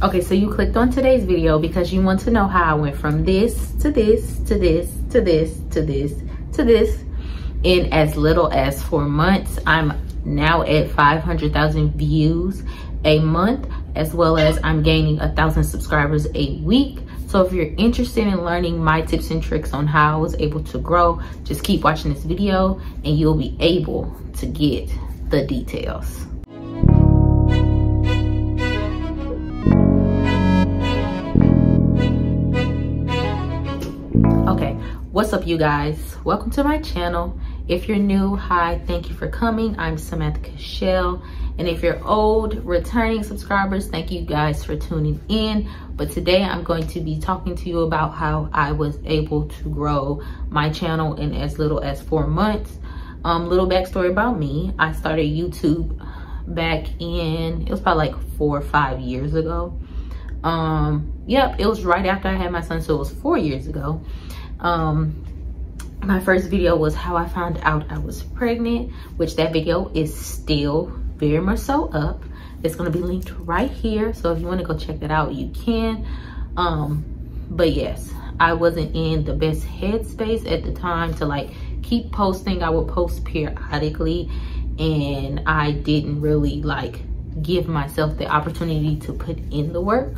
Okay, so you clicked on today's video because you want to know how I went from this to this to this to this to this to this in as little as 4 months. I'm now at 500,000 views a month, as well as I'm gaining 1,000 subscribers a week. So if you're interested in learning my tips and tricks on how I was able to grow, just keep watching this video and you'll be able to get the details. Okay, what's up you guys? Welcome to my channel. If you're new, hi, thank you for coming. I'm VAJACIAL. And if you're old, returning subscribers, thank you guys for tuning in. But today I'm going to be talking to you about how I was able to grow my channel in as little as 4 months. Little backstory about me. I started YouTube back in, it was probably like 4 or 5 years ago. Yep, it was right after I had my son, so it was 4 years ago. My first video was how I found out I was pregnant, which that video is still very much so up. It's going to be linked right here, so if you want to go check that out, you can. But yes, I wasn't in the best headspace at the time to like keep posting. I would post periodically, and I didn't really like give myself the opportunity to put in the work.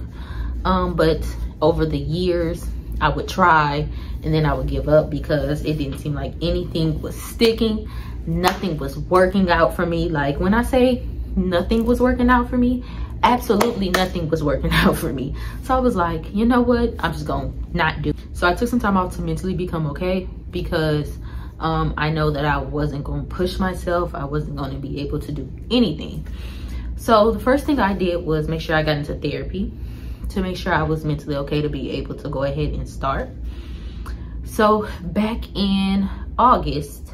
But over the years, I would try and then I would give up because it didn't seem like anything was sticking. Nothing was working out for me. Like when I say nothing was working out for me, absolutely nothing was working out for me. So I was like, you know what, I'm just gonna not do. So I took some time off to mentally become okay, because I know that I wasn't gonna push myself. I wasn't gonna be able to do anything. So the first thing I did was make sure I got into therapy to make sure I was mentally okay to be able to go ahead and start. So back in August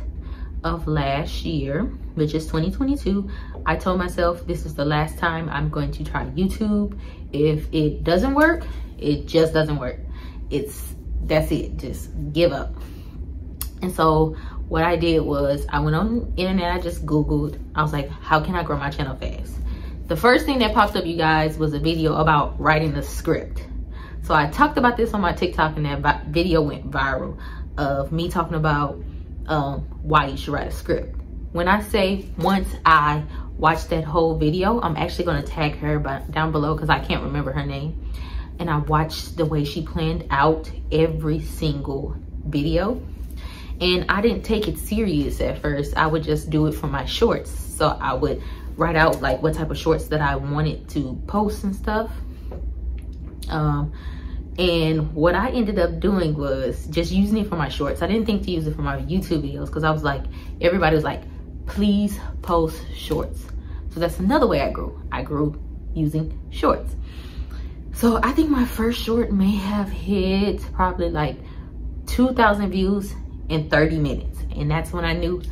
of last year, which is 2022, I told myself this is the last time I'm going to try YouTube. If it doesn't work, it just doesn't work. That's it, just give up. And so what I did was I went on the internet, I just Googled, I was like, how can I grow my channel fast? The first thing that popped up, you guys, was a video about writing a script. So I talked about this on my TikTok, and that video went viral of me talking about why you should write a script. When I say once I watched that whole video, I'm actually going to tag her down below because I can't remember her name. And I watched the way she planned out every single video. And I didn't take it serious at first. I would just do it for my shorts. So I would write out like what type of shorts that I wanted to post and stuff. And what I ended up doing was just using it for my shorts. I didn't think to use it for my YouTube videos because I was like, everybody was like, please post shorts. So that's another way I grew. I grew using shorts. So I think my first short may have hit probably like 2,000 views in 30 minutes. And that's when I knew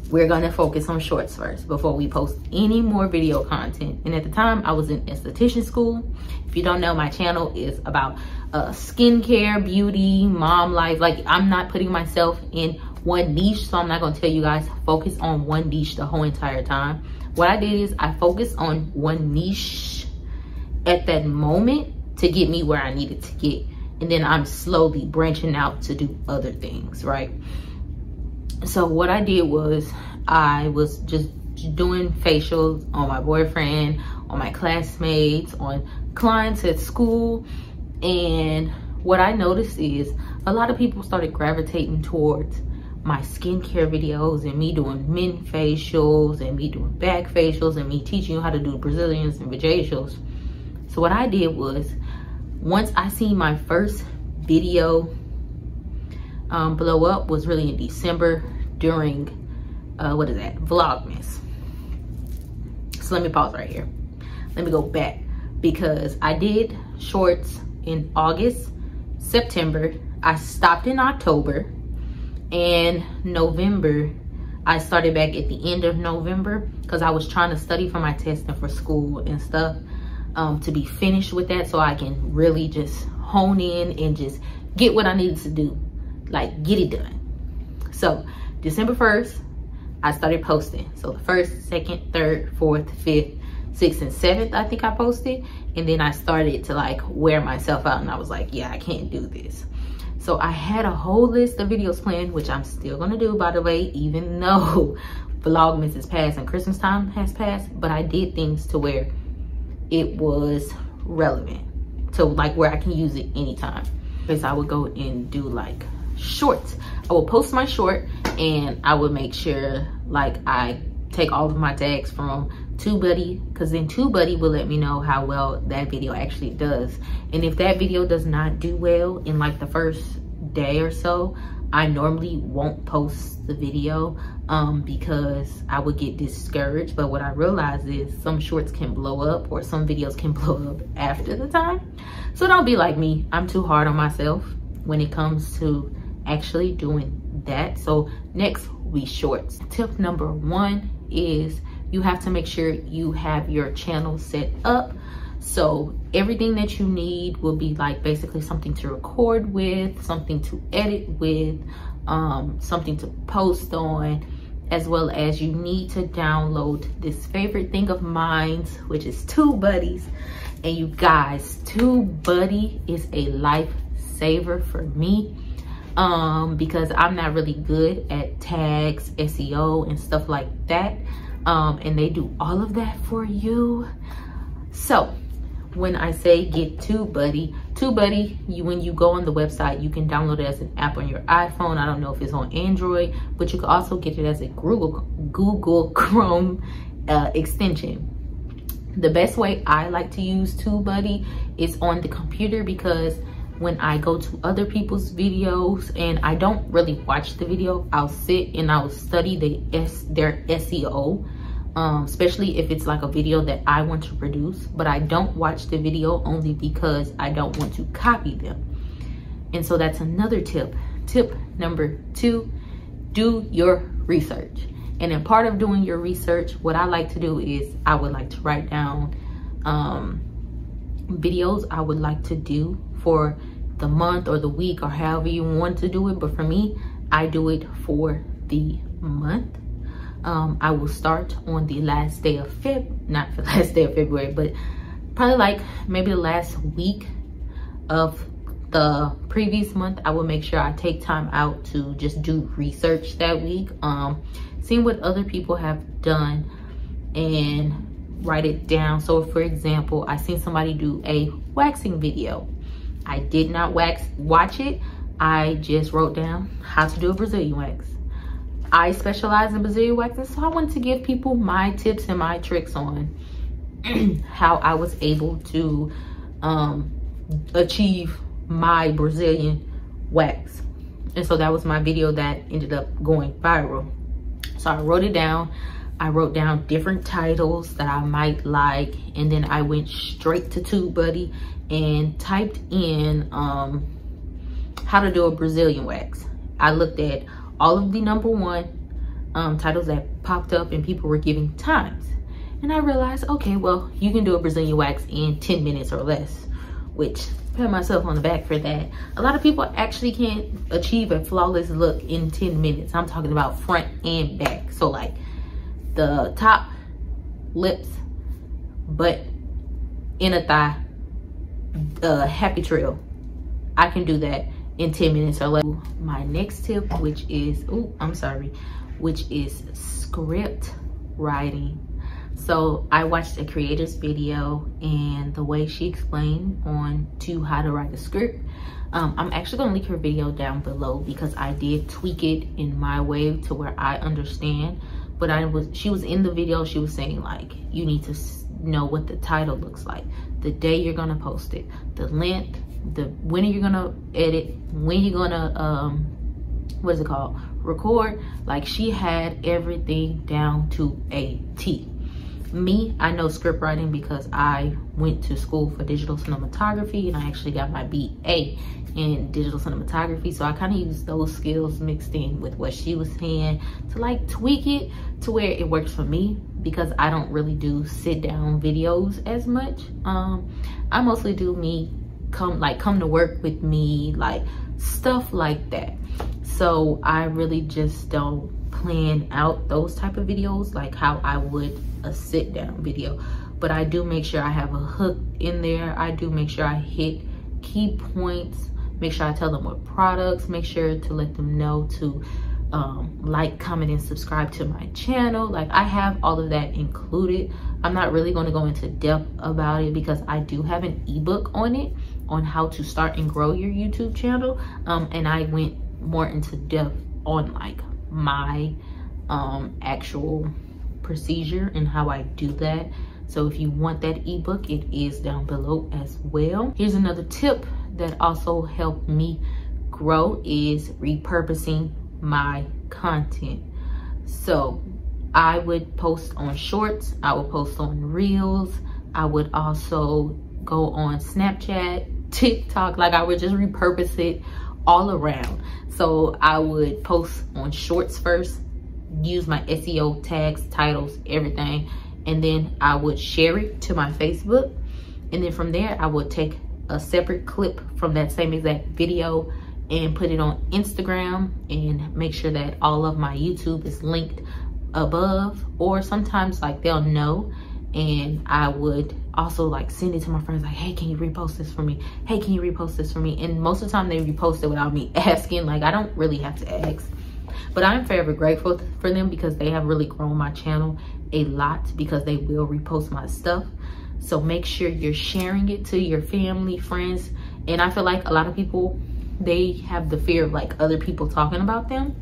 we're gonna focus on shorts first before we post any more video content. And at the time I was in esthetician school. If you don't know, my channel is about skincare, beauty, mom life. Like I'm not putting myself in one niche, so I'm not gonna tell you guys focus on one niche the whole entire time. What I did is I focused on one niche at that moment to get me where I needed to get. And then I'm slowly branching out to do other things, right? So what I did was I was just doing facials on my boyfriend, on my classmates, on clients at school. And what I noticed is a lot of people started gravitating towards my skincare videos and me doing men facials and me doing back facials and me teaching you how to do Brazilians and VAJACIALs. So what I did was, once I seen my first video blow up, was really in December during what is that, Vlogmas. So let me pause right here. Let me go back, because I did shorts in August, September. I stopped in October, and November I started back at the end of November because I was trying to study for my test and for school and stuff, to be finished with that so I can really just hone in and just get what I needed to do, like get it done. So December 1st, I started posting. So the 1st, 2nd, 3rd, 4th, 5th, 6th, and 7th, I think I posted. And then I started to like wear myself out, and I was like, yeah, I can't do this. So I had a whole list of videos planned, which I'm still gonna do, by the way, even though Vlogmas is past and Christmas time has passed. But I did things to where it was relevant, to like where I can use it anytime. Because I would go and do like shorts. I will post my short, and I would make sure like I take all of my tags from Tubebuddy, because then Tubebuddy will let me know how well that video actually does. And if that video does not do well in like the first day or so, I normally won't post the video because I would get discouraged. But what I realized is some shorts can blow up, or some videos can blow up after the time. So don't be like me. I'm too hard on myself when it comes to actually doing that. So next, we shorts. Tip number 1 is you have to make sure you have your channel set up. So everything that you need will be like basically something to record with, something to edit with, something to post on, as well as you need to download this favorite thing of mine, which is Tubebuddy. And you guys, Tubebuddy is a lifesaver for me because I'm not really good at tags, SEO, and stuff like that. And they do all of that for you. So when I say get Tubebuddy, when you go on the website, you can download it as an app on your iPhone. I don't know if it's on Android, but you can also get it as a Google Chrome extension. The best way I like to use Tubebuddy is on the computer, because when I go to other people's videos and I don't really watch the video, I'll sit and I'll study their SEO, especially if it's like a video that I want to produce. But I don't watch the video only because I don't want to copy them. And so that's another tip. Tip number 2, do your research. And in part of doing your research, what I like to do is I would like to write down videos I would like to do for the month or the week, or however you want to do it. But for me, I do it for the month. I will start on the last day of not the last day of February, but probably like maybe the last week of the previous month. I will make sure I take time out to just do research that week, seeing what other people have done and write it down. So for example, I seen somebody do a waxing video. I did not watch it. I just wrote down how to do a Brazilian wax. I specialize in Brazilian waxing, so I wanted to give people my tips and my tricks on how I was able to achieve my Brazilian wax. And so that was my video that ended up going viral. So I wrote it down. I wrote down different titles that I might like, and then I went straight to Tubebuddy and typed in how to do a Brazilian wax. I looked at all of the #1 titles that popped up and people were giving times, and I realized, okay, well, you can do a Brazilian wax in 10 minutes or less, which pat myself on the back for that. A lot of people actually can't achieve a flawless look in 10 minutes. I'm talking about front and back. So like the top, lips, butt, inner thigh, happy trail. I can do that in 10 minutes or less. My next tip, which is, which is script writing. So I watched a creator's video, and the way she explained on to how to write a script, I'm actually gonna link her video down below because I did tweak it in my way to where I understand. But she was in the video, she was saying like, you need to know what the title looks like, the day you're gonna post it, the length, when you're gonna edit, when you're gonna what is it called, record. Like, she had everything down to a T. Me, I know script writing because I went to school for digital cinematography, and I actually got my BA in digital cinematography. So I kind of used those skills mixed in with what she was saying to like tweak it to where it works for me, because I don't really do sit down videos as much. I mostly do me come to work with me, like stuff like that. So I really just don't plan out those type of videos like how I would a sit down video. but I do make sure I have a hook in there. I do make sure I hit key points, make sure I tell them what products, make sure to let them know to like, comment, and subscribe to my channel. Like, I have all of that included. I'm not really going to go into depth about it because I do have an ebook on it, on how to start and grow your YouTube channel, and I went more into depth on like my actual procedure and how I do that. So if you want that ebook, it is down below as well. Here's another tip that also helped me grow, is repurposing my content. So I would post on shorts, I would post on reels, I would also go on Snapchat, TikTok, like I would just repurpose it all around. So I would post on shorts first, use my SEO tags, titles, everything, and then I would share it to my Facebook, and then from there I would take a separate clip from that same exact video and put it on Instagram, and make sure that all of my YouTube is linked above, or sometimes like they'll know, and I would also like send it to my friends like, hey, can you repost this for me? Hey, can you repost this for me? And most of the time they repost it without me asking. Like, I don't really have to ask, but I'm forever grateful for them because they have really grown my channel a lot, because they will repost my stuff. So make sure you're sharing it to your family, friends. And I feel like a lot of people, they have the fear of like other people talking about them,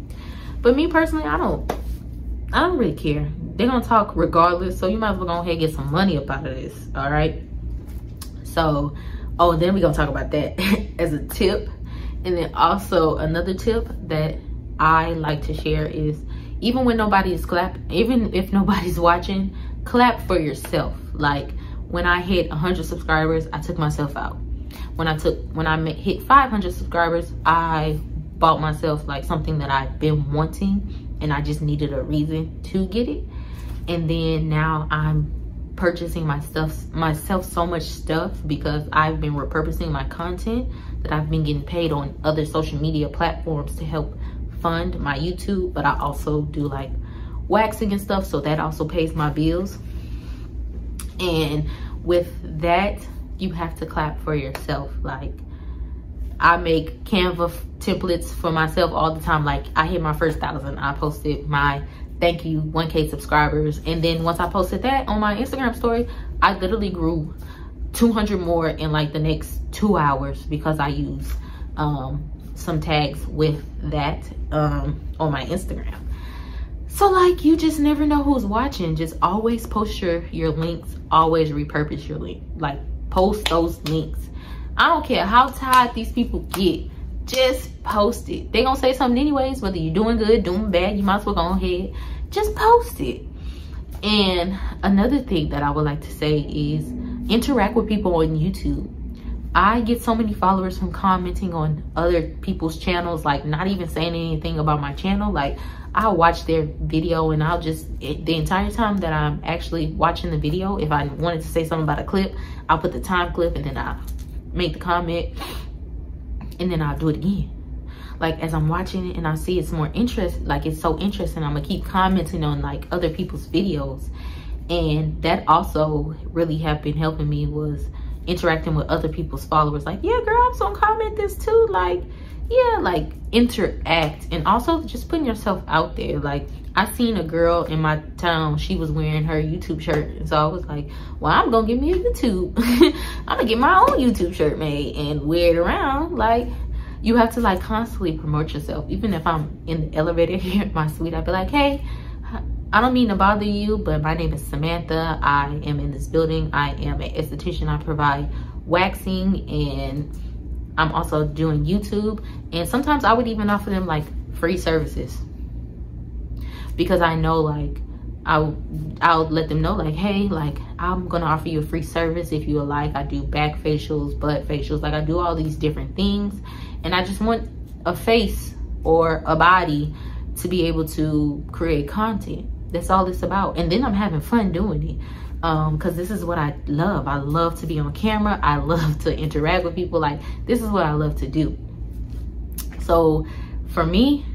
but me personally, I don't really care. They're gonna talk regardless, so you might as well go ahead and get some money up out of this. All right, so then we're gonna talk about that as a tip. And then also another tip that I like to share is, even when nobody is clapping, even if nobody's watching, clap for yourself. Like, when I hit 100 subscribers, I took myself out. When I hit 500 subscribers, I bought myself like something that I've been wanting, and I just needed a reason to get it. And then now I'm purchasing myself so much stuff because I've been repurposing my content, that I've been getting paid on other social media platforms to help fund my YouTube. But I also do like waxing and stuff, so that also pays my bills. And with that, you have to clap for yourself. Like, I make Canva templates for myself all the time. Like, I hit my first 1,000, I posted my thank you 1K subscribers, and then once I posted that on my Instagram story, I literally grew 200 more in like the next 2 hours, because I use some tags with that on my Instagram. So like, you just never know who's watching. Just always post your links, always repurpose your link. Like, post those links. I don't care how tired these people get, just post it. They gonna say something anyways, whether you're doing good, doing bad, you might as well go ahead, just post it. And another thing that I would like to say is, interact with people on YouTube. I get so many followers from commenting on other people's channels, like not even saying anything about my channel. Like, I'll watch their video, and I'll just, the entire time that I'm actually watching the video, if I wanted to say something about a clip, I'll put the time clip, and then I'll make the comment, and then I'll do it again. Like, as I'm watching it and I see it's more interest, like it's so interesting, I'm gonna keep commenting on like other people's videos. And that also really have been helping me, was interacting with other people's followers. Like, yeah, girl, I'm gonna comment this too. Like, yeah, like interact. And also just putting yourself out there. Like, I seen a girl in my town, she was wearing her YouTube shirt, and so I was like, well, I'm gonna get me a YouTube. I'm gonna get my own YouTube shirt made and wear it around. Like, you have to like constantly promote yourself. Even if I'm in the elevator here at my suite, I'd be like, hey, I don't mean to bother you, but my name is Samantha. I am in this building. I am an esthetician. I provide waxing, and I'm also doing YouTube. And sometimes I would even offer them like free services, because I know like I'll let them know like, hey, like I'm gonna offer you a free service if you would like. I do back facials, butt facials, like I do all these different things, and I just want a face or a body to be able to create content. That's all it's about. And then I'm having fun doing it, because this is what I love. I love to be on camera. I love to interact with people. Like, this is what I love to do. So for me,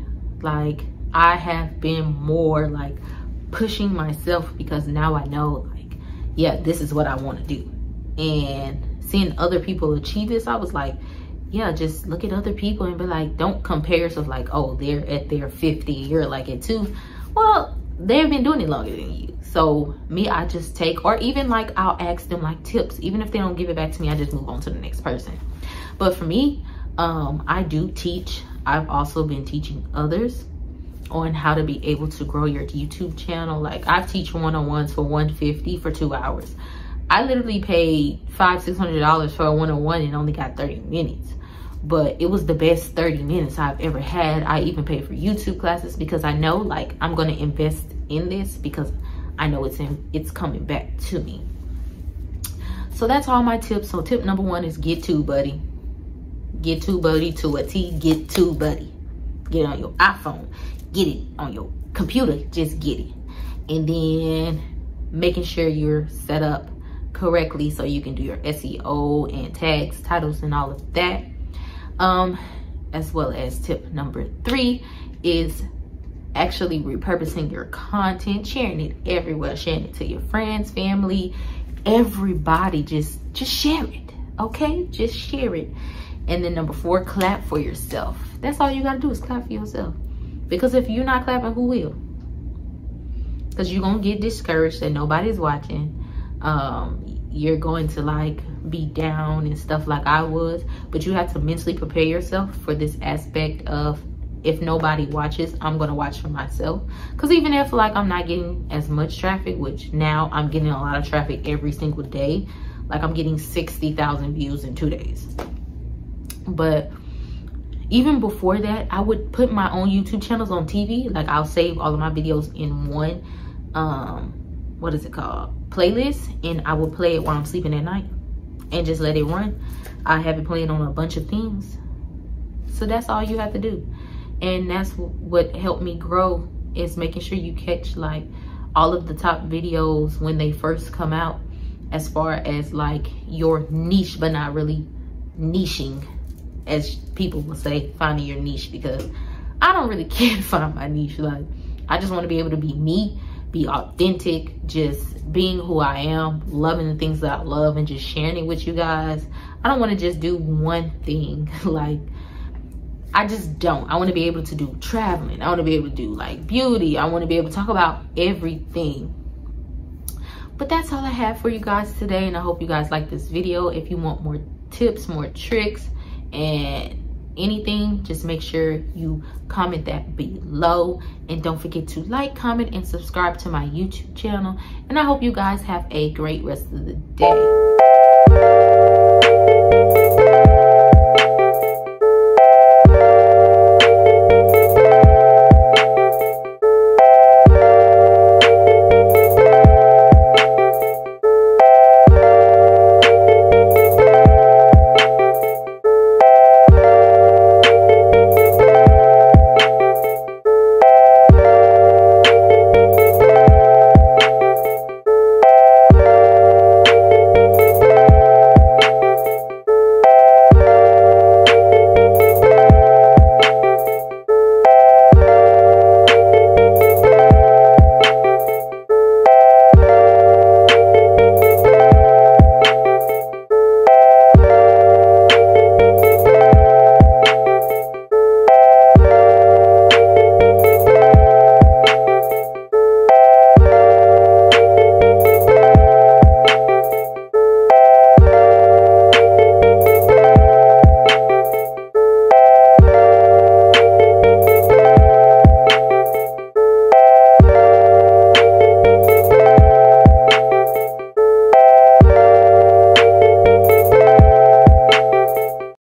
like, I have been more like pushing myself, because now I know like yeah, this is what I want to do. And seeing other people achieve this, I was like, yeah, just look at other people and be like, don't compare yourself like, oh, they're at their 50, you're like at 2. Well, they've been doing it longer than you. So me, I just take, or even like I'll ask them like tips. Even if they don't give it back to me, I just move on to the next person. But for me, I do teach. I've also been teaching others on how to be able to grow your YouTube channel. Like I teach one-on-ones for $150 for 2 hours. I literally paid $500–600 for a one-on-one and only got 30 minutes. But it was the best 30 minutes I've ever had. I even paid for YouTube classes because I know like I'm gonna invest in this because I know it's coming back to me. So that's all my tips. So tip number 1 is get Tubebuddy. Get Tubebuddy to a T. Get Tubebuddy. Get it on your iPhone. Get it on your computer. Just get it. And then making sure you're set up correctly so you can do your SEO and tags, titles, and all of that. As well as tip number 3 is actually repurposing your content, sharing it everywhere, sharing it to your friends, family, everybody. Just share it, okay? Just share it. And then number 4, clap for yourself. That's all you gotta do is clap for yourself. Because if you're not clapping, who will? Because you're gonna get discouraged that nobody's watching. You're going to like be down and stuff like I was, but you have to mentally prepare yourself for this aspect of, if nobody watches, I'm gonna watch for myself. Because even if like I'm not getting as much traffic, which now I'm getting a lot of traffic every single day, like I'm getting 60,000 views in 2 days. But even before that, I would put my own YouTube channels on TV. Like I'll save all of my videos in one what is it called, playlist, and I will play it while I'm sleeping at night and just let it run. I have it playing on a bunch of things. So that's all you have to do. And that's what helped me grow, is making sure you catch like all of the top videos when they first come out, as far as like your niche, but not really niching, as people will say, finding your niche, because I don't really care to find my niche. Like I just want to be able to be me, be authentic, just being who I am, loving the things that I love, and just sharing it with you guys. I don't want to just do one thing. Like I just don't. I want to be able to do traveling. I want to be able to do like beauty. I want to be able to talk about everything. But that's all I have for you guys today, and I hope you guys like this video. If you want more tips, more tricks, and anything, just make sure you comment that below, and don't forget to like, comment, and subscribe to my YouTube channel. And I hope you guys have a great rest of the day.